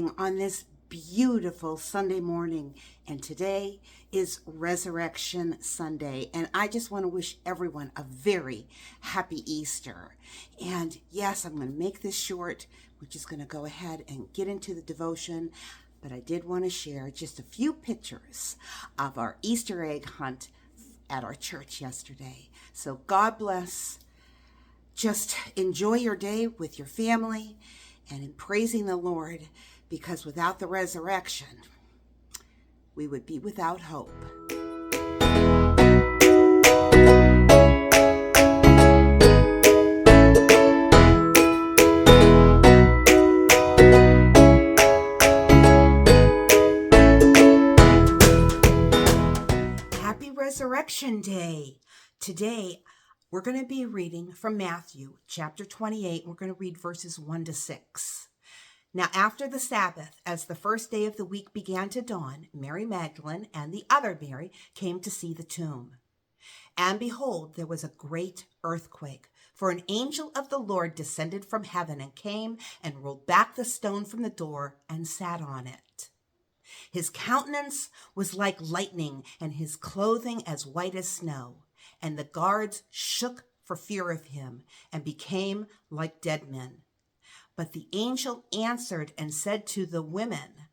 morning on this beautiful Sunday morning, and today is Resurrection Sunday, and I just want to wish everyone a very happy Easter. And yes, I'm going to make this short. We're just going to go ahead and get into the devotion, but I did want to share just a few pictures of our Easter egg hunt at our church yesterday. So God bless. Just enjoy your day with your family and in praising the Lord, because without the resurrection, we would be without hope. Happy Resurrection Day. Today, we're going to be reading from Matthew chapter 28. We're going to read verses 1 to 6. Now, after the Sabbath, as the first day of the week began to dawn, Mary Magdalene and the other Mary came to see the tomb. And behold, there was a great earthquake, for an angel of the Lord descended from heaven and came and rolled back the stone from the door and sat on it. His countenance was like lightning, and his clothing as white as snow. And the guards shook for fear of him and became like dead men. But the angel answered and said to the women,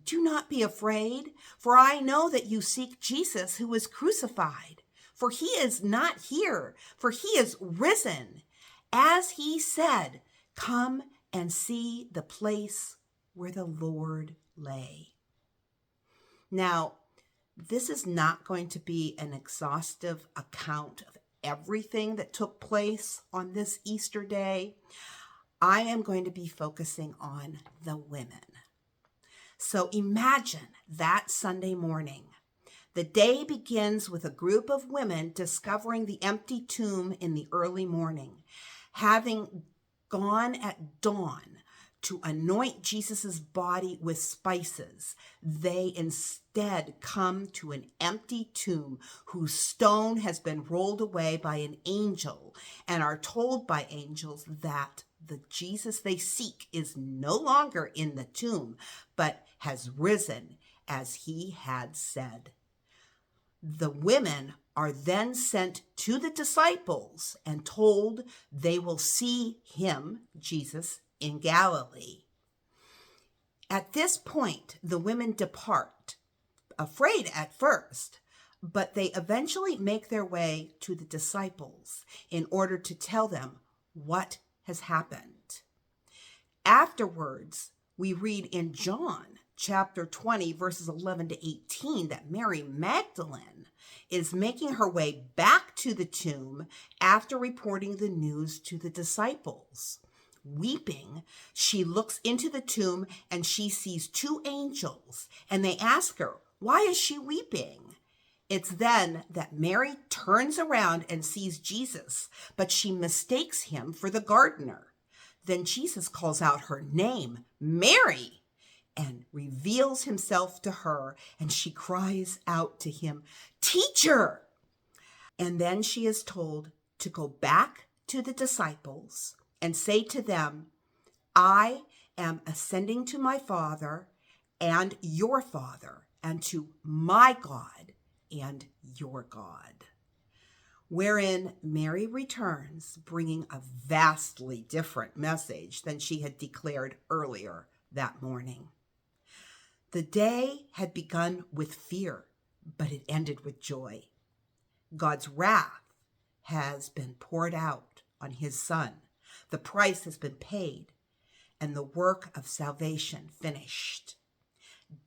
"Do not be afraid, for I know that you seek Jesus who was crucified. For he is not here, for he is risen. As he said, come and see the place where the Lord lay." Now, this is not going to be an exhaustive account of everything that took place on this Easter day. I am going to be focusing on the women. So imagine that Sunday morning. The day begins with a group of women discovering the empty tomb in the early morning. Having gone at dawn to anoint Jesus' body with spices, they instead come to an empty tomb whose stone has been rolled away by an angel, and are told by angels that the Jesus they seek is no longer in the tomb, but has risen as he had said. The women are then sent to the disciples and told they will see him, Jesus, in Galilee. At this point, the women depart, afraid at first, but they eventually make their way to the disciples in order to tell them what has happened. Afterwards, we read in John chapter 20, verses 11 to 18, that Mary Magdalene is making her way back to the tomb after reporting the news to the disciples. Weeping, she looks into the tomb and she sees two angels, and they ask her, why is she weeping? It's then that Mary turns around and sees Jesus, but she mistakes him for the gardener. Then Jesus calls out her name, Mary, and reveals himself to her, and she cries out to him, "Teacher!" And then she is told to go back to the disciples and say to them, "I am ascending to my Father and your Father, and to my God and your God." Wherein Mary returns bringing a vastly different message than she had declared earlier that morning. The day had begun with fear, but it ended with joy. God's wrath has been poured out on his Son. The price has been paid, and the work of salvation finished.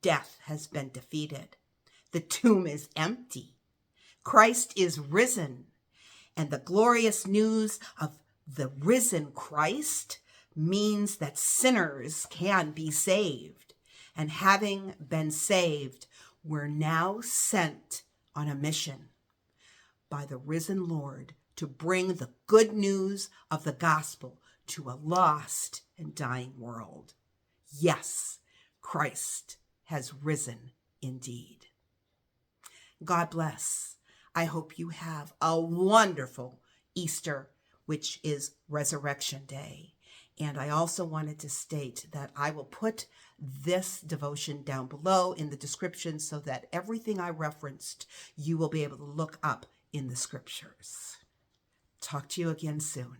Death has been defeated. The tomb is empty. Christ is risen, and the glorious news of the risen Christ means that sinners can be saved. And having been saved, we're now sent on a mission by the risen Lord to bring the good news of the gospel to a lost and dying world. Yes, Christ has risen indeed. God bless. I hope you have a wonderful Easter, which is Resurrection Day. And I also wanted to state that I will put this devotion down below in the description so that everything I referenced, you will be able to look up in the scriptures. Talk to you again soon.